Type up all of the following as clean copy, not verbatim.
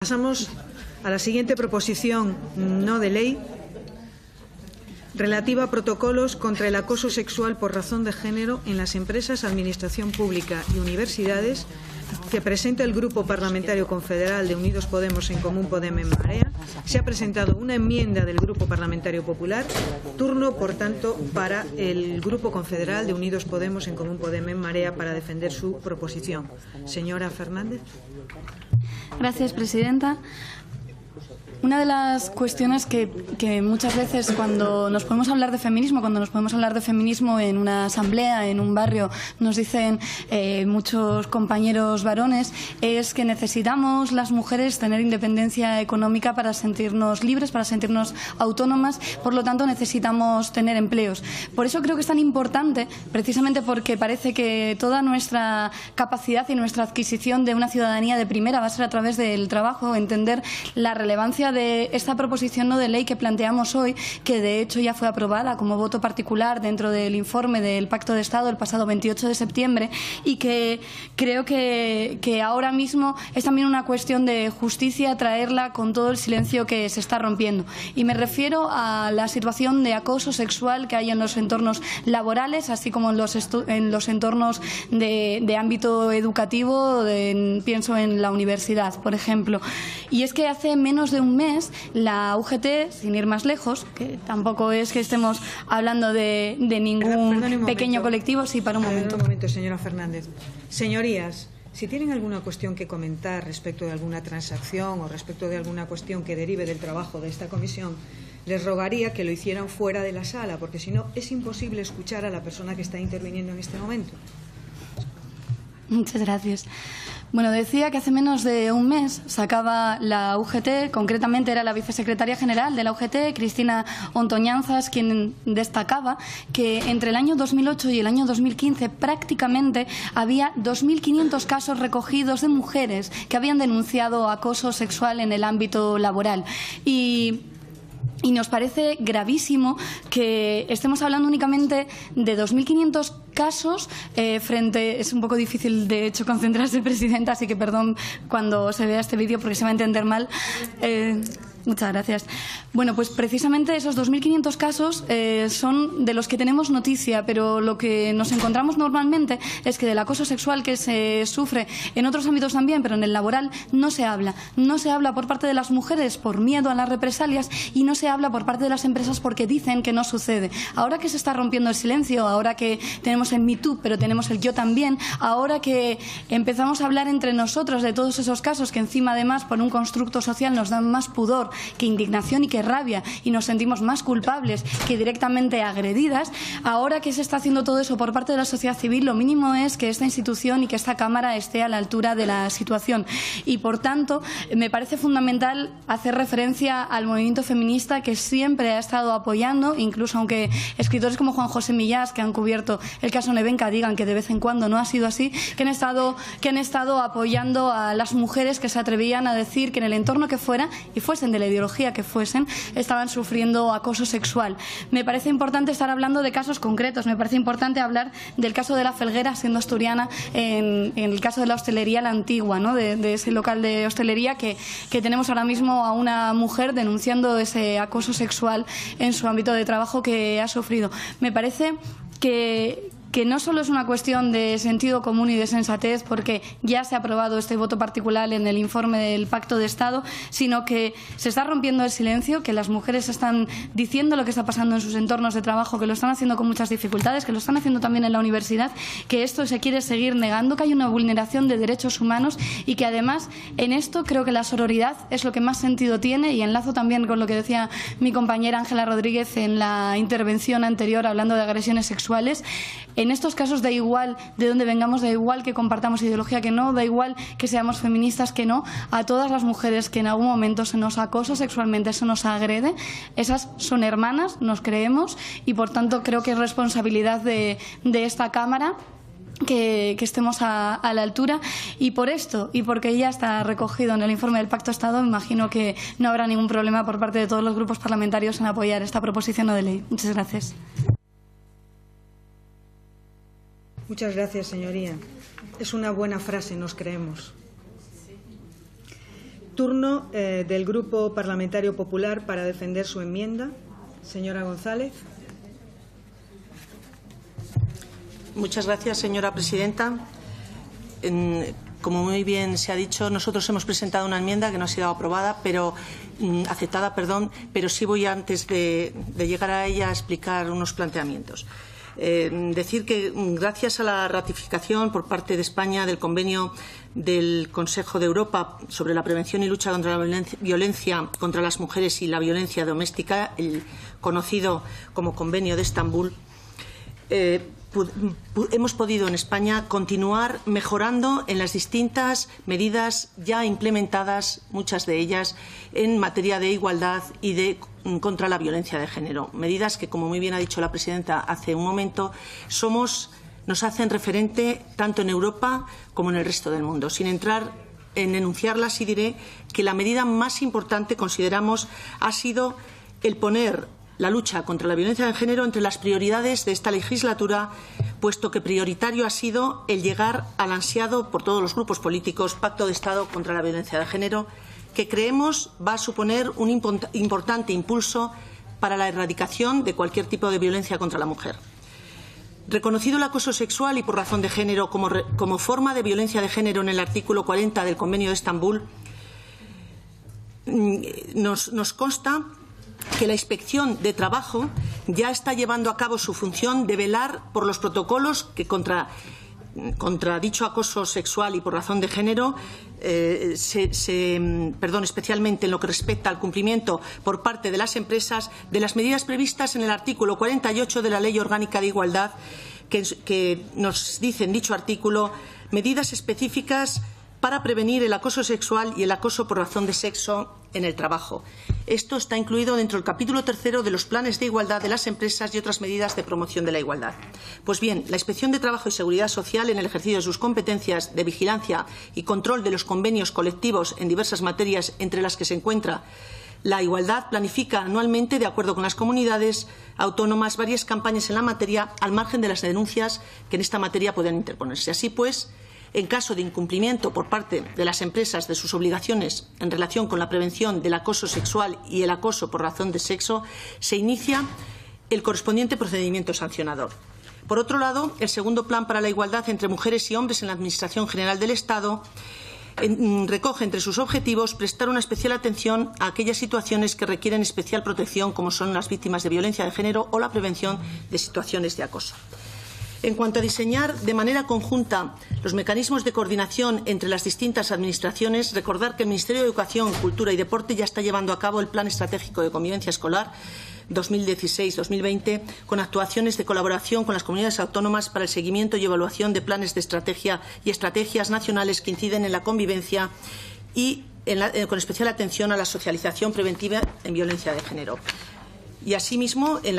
Pasamos a la siguiente proposición no de ley relativa a protocolos contra el acoso sexual por razón de género en las empresas, administración pública y universidades, que presenta el Grupo Parlamentario Confederal de Unidos Podemos en Común Podem en Marea. Se ha presentado una enmienda del Grupo Parlamentario Popular. Turno, por tanto, para el Grupo Confederal de Unidos Podemos en Común Podem en Marea para defender su proposición. Señora Fernández. Gracias, presidenta. Una de las cuestiones que muchas veces cuando nos podemos hablar de feminismo, en una asamblea, en un barrio, nos dicen muchos compañeros varones, es que necesitamos las mujeres tener independencia económica para sentirnos libres, para sentirnos autónomas, por lo tanto necesitamos tener empleos. Por eso creo que es tan importante, precisamente porque parece que toda nuestra capacidad y nuestra adquisición de una ciudadanía de primera va a ser a través del trabajo, entender la relevancia de esta proposición no de ley que planteamos hoy, que de hecho ya fue aprobada como voto particular dentro del informe del Pacto de Estado el pasado 28 de septiembre y que creo que ahora mismo es también una cuestión de justicia traerla con todo el silencio que se está rompiendo. Y me refiero a la situación de acoso sexual que hay en los entornos laborales, así como en los entornos de ámbito educativo, pienso en la universidad, por ejemplo. Y es que hace menos de un mes la UGT, sin ir más lejos, que tampoco es que estemos hablando de ningún pequeño colectivo. Sí, para un momento. Un momento, señora Fernández. Señorías, si tienen alguna cuestión que comentar respecto de alguna transacción o respecto de alguna cuestión que derive del trabajo de esta comisión, les rogaría que lo hicieran fuera de la sala, porque si no es imposible escuchar a la persona que está interviniendo en este momento. Muchas gracias. Bueno, decía que hace menos de un mes sacaba la UGT, concretamente era la vicesecretaria general de la UGT, Cristina Ontoñanzas, quien destacaba que entre el año 2008 y el año 2015 prácticamente había 2.500 casos recogidos de mujeres que habían denunciado acoso sexual en el ámbito laboral. Y nos parece gravísimo que estemos hablando únicamente de 2.500 casos es un poco difícil de hecho concentrarse, presidenta, así que perdón cuando se vea este vídeo porque se va a entender mal. Muchas gracias. Bueno, pues precisamente esos 2.500 casos son de los que tenemos noticia, pero lo que nos encontramos normalmente es que del acoso sexual que se sufre en otros ámbitos también, pero en el laboral, no se habla. No se habla por parte de las mujeres por miedo a las represalias y no se habla por parte de las empresas porque dicen que no sucede. Ahora que se está rompiendo el silencio, ahora que tenemos el Me Too, pero tenemos el Yo también, ahora que empezamos a hablar entre nosotros de todos esos casos que encima además por un constructo social nos dan más pudor que indignación y que rabia y nos sentimos más culpables que directamente agredidas, ahora que se está haciendo todo eso por parte de la sociedad civil, lo mínimo es que esta institución y que esta Cámara esté a la altura de la situación. Y por tanto, me parece fundamental hacer referencia al movimiento feminista que siempre ha estado apoyando, incluso aunque escritores como Juan José Millás, que han cubierto el caso Nevenka, digan que de vez en cuando no ha sido así, que han estado apoyando a las mujeres que se atrevían a decir que en el entorno que fuera y fuesen de la ideología que fuesen, estaban sufriendo acoso sexual. Me parece importante estar hablando de casos concretos, me parece importante hablar del caso de La Felguera, siendo asturiana, en el caso de la hostelería La Antigua, ¿no? de ese local de hostelería que tenemos ahora mismo a una mujer denunciando ese acoso sexual en su ámbito de trabajo que ha sufrido. Me parece que no solo es una cuestión de sentido común y de sensatez, porque ya se ha aprobado este voto particular en el informe del Pacto de Estado, sino que se está rompiendo el silencio, que las mujeres están diciendo lo que está pasando en sus entornos de trabajo, que lo están haciendo con muchas dificultades, que lo están haciendo también en la universidad, que esto se quiere seguir negando, que hay una vulneración de derechos humanos y que además en esto creo que la sororidad es lo que más sentido tiene, y enlazo también con lo que decía mi compañera Ángela Rodríguez en la intervención anterior hablando de agresiones sexuales. En estos casos da igual de dónde vengamos, da igual que compartamos ideología que no, da igual que seamos feministas que no, a todas las mujeres que en algún momento se nos acosa sexualmente, se nos agrede, esas son hermanas, nos creemos, y por tanto creo que es responsabilidad de esta Cámara que estemos a la altura, y por esto y porque ya está recogido en el informe del Pacto de Estado, me imagino que no habrá ningún problema por parte de todos los grupos parlamentarios en apoyar esta proposición no de ley. Muchas gracias. Muchas gracias, señoría. Es una buena frase, nos creemos. Turno del Grupo Parlamentario Popular para defender su enmienda. Señora González. Muchas gracias, señora presidenta. Como muy bien se ha dicho, nosotros hemos presentado una enmienda que no ha sido aprobada, aceptada, pero sí voy, antes de llegar a ella, a explicar unos planteamientos. Decir que gracias a la ratificación por parte de España del convenio del Consejo de Europa sobre la prevención y lucha contra la violencia contra las mujeres y la violencia doméstica, el conocido como Convenio de Estambul, hemos podido en España continuar mejorando en las distintas medidas ya implementadas, muchas de ellas en materia de igualdad y contra la violencia de género. Medidas que, como muy bien ha dicho la presidenta hace un momento, nos hacen referente tanto en Europa como en el resto del mundo. Sin entrar en enunciarlas, sí diré que la medida más importante, consideramos, ha sido el poner la lucha contra la violencia de género entre las prioridades de esta legislatura, puesto que prioritario ha sido el llegar al ansiado por todos los grupos políticos Pacto de Estado contra la violencia de género, que creemos va a suponer un importante impulso para la erradicación de cualquier tipo de violencia contra la mujer. Reconocido el acoso sexual y por razón de género como forma de violencia de género en el artículo 40 del Convenio de Estambul, nos consta que la Inspección de Trabajo ya está llevando a cabo su función de velar por los protocolos que contra dicho acoso sexual y por razón de género, especialmente en lo que respecta al cumplimiento por parte de las empresas de las medidas previstas en el artículo 48 de la Ley Orgánica de Igualdad, que nos dice en dicho artículo medidas específicas para prevenir el acoso sexual y el acoso por razón de sexo en el trabajo. Esto está incluido dentro del capítulo 3 de los planes de igualdad de las empresas y otras medidas de promoción de la igualdad. Pues bien, la Inspección de Trabajo y Seguridad Social, en el ejercicio de sus competencias de vigilancia y control de los convenios colectivos en diversas materias, entre las que se encuentra la igualdad, planifica anualmente, de acuerdo con las comunidades autónomas, varias campañas en la materia, al margen de las denuncias que en esta materia puedan interponerse. Así pues, en caso de incumplimiento por parte de las empresas de sus obligaciones en relación con la prevención del acoso sexual y el acoso por razón de sexo, se inicia el correspondiente procedimiento sancionador. Por otro lado, el segundo Plan para la Igualdad entre Mujeres y Hombres en la Administración General del Estado recoge entre sus objetivos prestar una especial atención a aquellas situaciones que requieren especial protección, como son las víctimas de violencia de género o la prevención de situaciones de acoso. En cuanto a diseñar de manera conjunta los mecanismos de coordinación entre las distintas administraciones, recordar que el Ministerio de Educación, Cultura y Deporte ya está llevando a cabo el Plan Estratégico de Convivencia Escolar 2016-2020, con actuaciones de colaboración con las comunidades autónomas para el seguimiento y evaluación de planes de estrategia y estrategias nacionales que inciden en la convivencia y con especial atención a la socialización preventiva en violencia de género. Y asimismo, en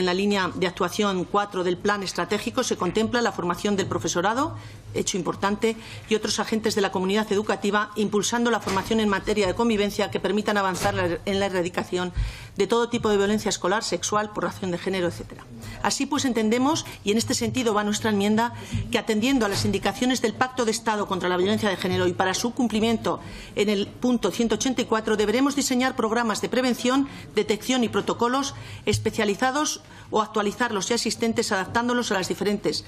la línea de actuación 4 del plan estratégico se contempla la formación del profesorado, hecho importante, y otros agentes de la comunidad educativa, impulsando la formación en materia de convivencia que permitan avanzar en la erradicación de todo tipo de violencia escolar, sexual, por razón de género, etc. Así pues, entendemos, y en este sentido va nuestra enmienda, que atendiendo a las indicaciones del Pacto de Estado contra la violencia de género y para su cumplimiento en el punto 184, deberemos diseñar programas de prevención, detección y protocolos especializados o actualizar los ya existentes, adaptándolos a las diferentes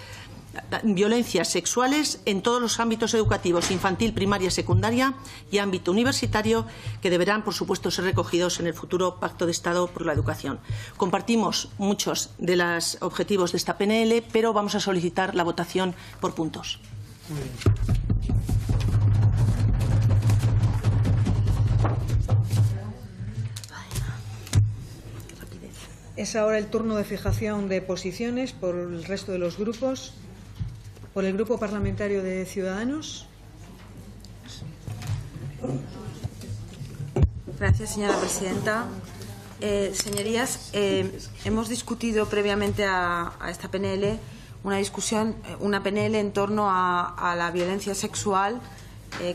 violencias sexuales en todos los ámbitos educativos, infantil, primaria, secundaria y ámbito universitario, que deberán, por supuesto, ser recogidos en el futuro Pacto de Estado por la Educación. Compartimos muchos de los objetivos de esta PNL, pero vamos a solicitar la votación por puntos. Muy bien. Es ahora el turno de fijación de posiciones por el resto de los grupos. Por el Grupo Parlamentario de Ciudadanos. Gracias, señora presidenta. Señorías, hemos discutido previamente a esta PNL una PNL en torno a la violencia sexual,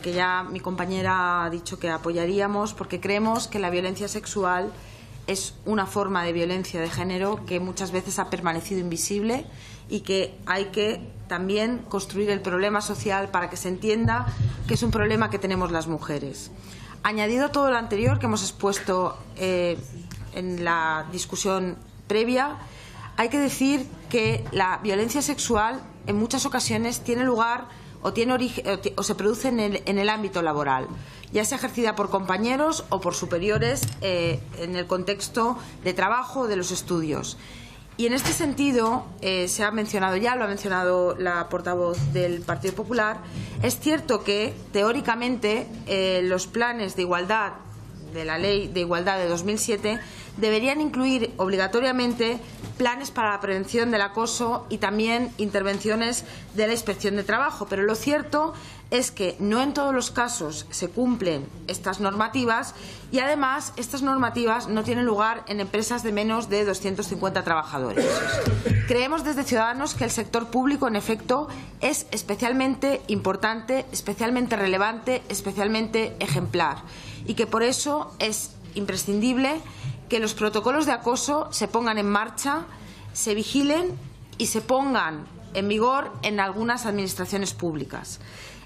que ya mi compañera ha dicho que apoyaríamos, porque creemos que la violencia sexual es una forma de violencia de género que muchas veces ha permanecido invisible y que hay que también construir el problema social para que se entienda que es un problema que tenemos las mujeres. Añadido a todo lo anterior que hemos expuesto en la discusión previa, hay que decir que la violencia sexual en muchas ocasiones tiene lugar o tiene origen o se produce en el ámbito laboral, ya sea ejercida por compañeros o por superiores en el contexto de trabajo o de los estudios. Y en este sentido, se ha mencionado ya, lo ha mencionado la portavoz del Partido Popular, es cierto que teóricamente los planes de igualdad de la Ley de Igualdad de 2007 deberían incluir obligatoriamente planes para la prevención del acoso y también intervenciones de la Inspección de Trabajo. Pero lo cierto es que no en todos los casos se cumplen estas normativas y además estas normativas no tienen lugar en empresas de menos de 250 trabajadores. Creemos desde Ciudadanos que el sector público, en efecto, es especialmente importante, especialmente relevante, especialmente ejemplar y que por eso es imprescindible que los protocolos de acoso se pongan en marcha, se vigilen y se pongan en vigor en algunas administraciones públicas.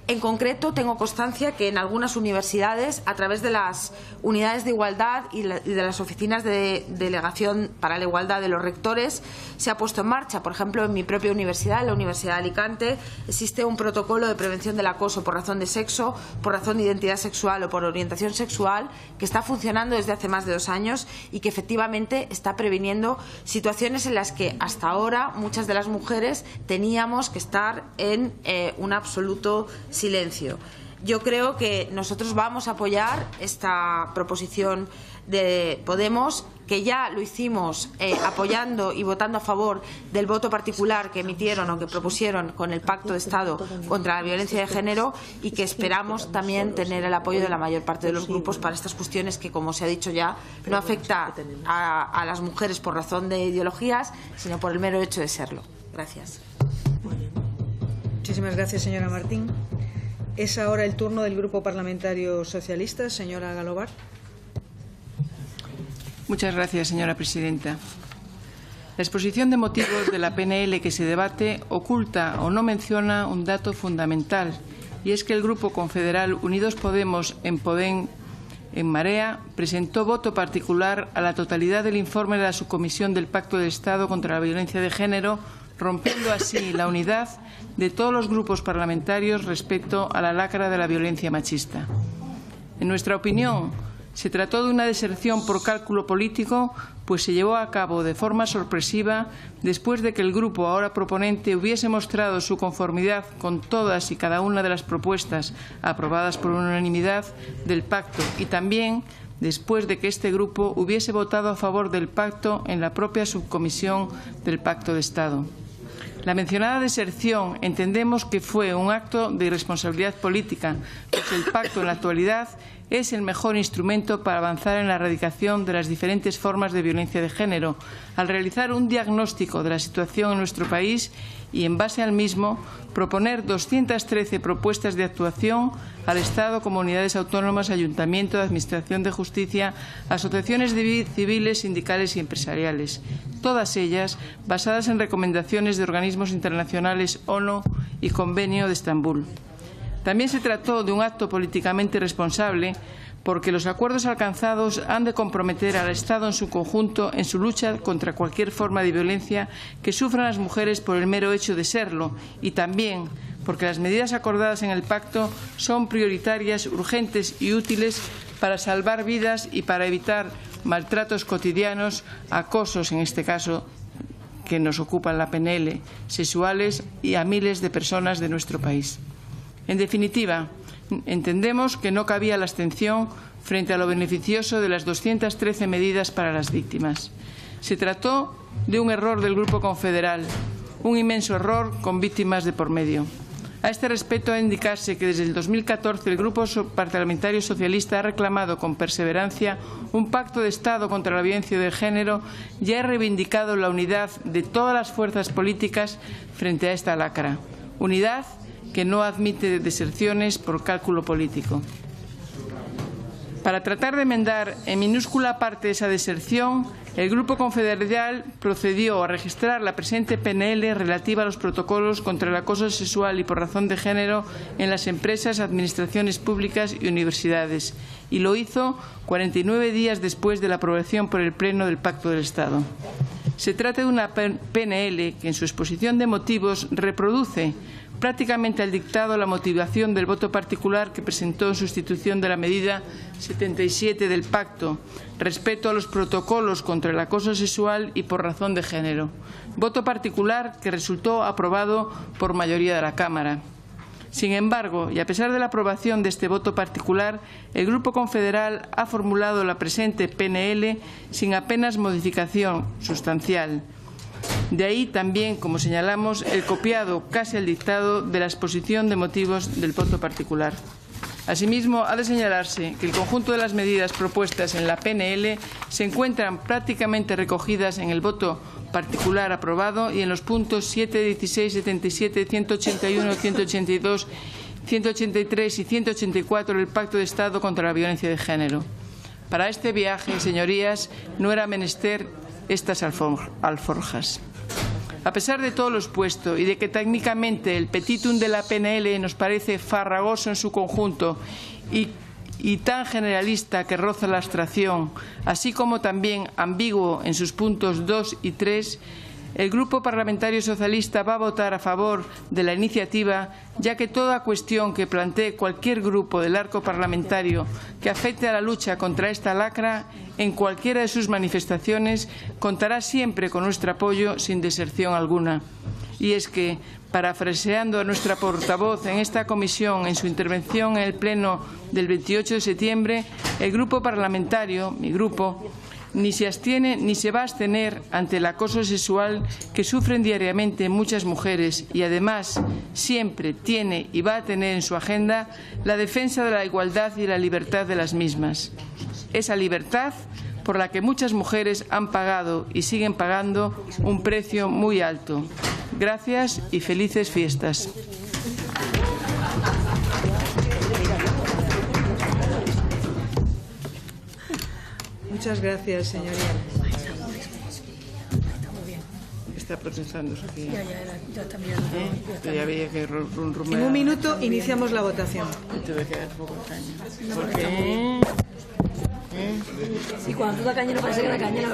En concreto, tengo constancia que en algunas universidades, a través de las unidades de igualdad y de las oficinas de delegación para la igualdad de los rectores, se ha puesto en marcha. Por ejemplo, en mi propia universidad, en la Universidad de Alicante, existe un protocolo de prevención del acoso por razón de sexo, por razón de identidad sexual o por orientación sexual, que está funcionando desde hace más de 2 años y que efectivamente está previniendo situaciones en las que hasta ahora muchas de las mujeres teníamos que estar en un absoluto silencio. Yo creo que nosotros vamos a apoyar esta proposición de Podemos, que ya lo hicimos apoyando y votando a favor del voto particular que emitieron o que propusieron con el Pacto de Estado contra la violencia de género y que esperamos también tener el apoyo de la mayor parte de los grupos para estas cuestiones que, como se ha dicho ya, no afecta a las mujeres por razón de ideologías, sino por el mero hecho de serlo. Gracias. Muchísimas gracias, señora Martín. Es ahora el turno del Grupo Parlamentario Socialista. Señora Galobar. Muchas gracias, señora presidenta. La exposición de motivos de la PNL que se debate oculta o no menciona un dato fundamental, y es que el Grupo Confederal Unidos Podemos en Marea presentó voto particular a la totalidad del informe de la Subcomisión del Pacto de Estado contra la Violencia de Género, rompiendo así la unidad de todos los grupos parlamentarios respecto a la lacra de la violencia machista. En nuestra opinión, se trató de una deserción por cálculo político, pues se llevó a cabo de forma sorpresiva después de que el grupo ahora proponente hubiese mostrado su conformidad con todas y cada una de las propuestas aprobadas por unanimidad del pacto y también después de que este grupo hubiese votado a favor del pacto en la propia subcomisión del Pacto de Estado. La mencionada deserción entendemos que fue un acto de irresponsabilidad política, pues el pacto en la actualidad es el mejor instrumento para avanzar en la erradicación de las diferentes formas de violencia de género, al realizar un diagnóstico de la situación en nuestro país y, en base al mismo, proponer 213 propuestas de actuación al Estado, comunidades autónomas, ayuntamientos, administración de justicia, asociaciones civiles, sindicales y empresariales, todas ellas basadas en recomendaciones de organismos internacionales, ONU y Convenio de Estambul. También se trató de un acto políticamente responsable porque los acuerdos alcanzados han de comprometer al Estado en su conjunto en su lucha contra cualquier forma de violencia que sufran las mujeres por el mero hecho de serlo y también porque las medidas acordadas en el pacto son prioritarias, urgentes y útiles para salvar vidas y para evitar maltratos cotidianos, acosos, en este caso, que nos ocupan la PNL, sexuales y a miles de personas de nuestro país. En definitiva, entendemos que no cabía la abstención frente a lo beneficioso de las 213 medidas para las víctimas. Se trató de un error del Grupo Confederal, un inmenso error con víctimas de por medio. A este respecto, ha de indicarse que desde el 2014 el Grupo Parlamentario Socialista ha reclamado con perseverancia un pacto de Estado contra la violencia de género y ha reivindicado la unidad de todas las fuerzas políticas frente a esta lacra. Unidad que no admite deserciones por cálculo político. Para tratar de enmendar en minúscula parte esa deserción, el Grupo Confederal procedió a registrar la presente PNL relativa a los protocolos contra el acoso sexual y por razón de género en las empresas, administraciones públicas y universidades, y lo hizo 49 días después de la aprobación por el Pleno del Pacto del Estado. Se trata de una PNL que en su exposición de motivos reproduce prácticamente al dictado la motivación del voto particular que presentó en sustitución de la medida 77 del Pacto, respeto a los protocolos contra el acoso sexual y por razón de género. Voto particular que resultó aprobado por mayoría de la Cámara. Sin embargo, y a pesar de la aprobación de este voto particular, el Grupo Confederal ha formulado la presente PNL sin apenas modificación sustancial. De ahí también, como señalamos, el copiado casi al dictado de la exposición de motivos del voto particular. Asimismo, ha de señalarse que el conjunto de las medidas propuestas en la PNL se encuentran prácticamente recogidas en el voto particular aprobado y en los puntos 7, 16, 77, 181, 182, 183 y 184 del Pacto de Estado contra la Violencia de Género. Para este viaje, señorías, no era menester estas alforjas. A pesar de todo lo expuesto y de que técnicamente el petitum de la PNL nos parece farragoso en su conjunto y tan generalista que roza la abstracción, así como también ambiguo en sus puntos 2 y 3, el Grupo Parlamentario Socialista va a votar a favor de la iniciativa, ya que toda cuestión que plantee cualquier grupo del arco parlamentario que afecte a la lucha contra esta lacra, en cualquiera de sus manifestaciones, contará siempre con nuestro apoyo sin deserción alguna. Y es que, parafraseando a nuestra portavoz en esta comisión en su intervención en el Pleno del 28 de septiembre, el Grupo Parlamentario, mi grupo, ni se abstiene ni se va a abstener ante el acoso sexual que sufren diariamente muchas mujeres y, además, siempre tiene y va a tener en su agenda la defensa de la igualdad y la libertad de las mismas. Esa libertad por la que muchas mujeres han pagado y siguen pagando un precio muy alto. Gracias y felices fiestas. Muchas gracias, señoría. Está procesando, Sofía. Ya está mirando. Ya veía que En un minuto iniciamos la votación. Te voy a quedar un poco de caña. ¿Por qué? Y cuando tú da caña no parece que da caña.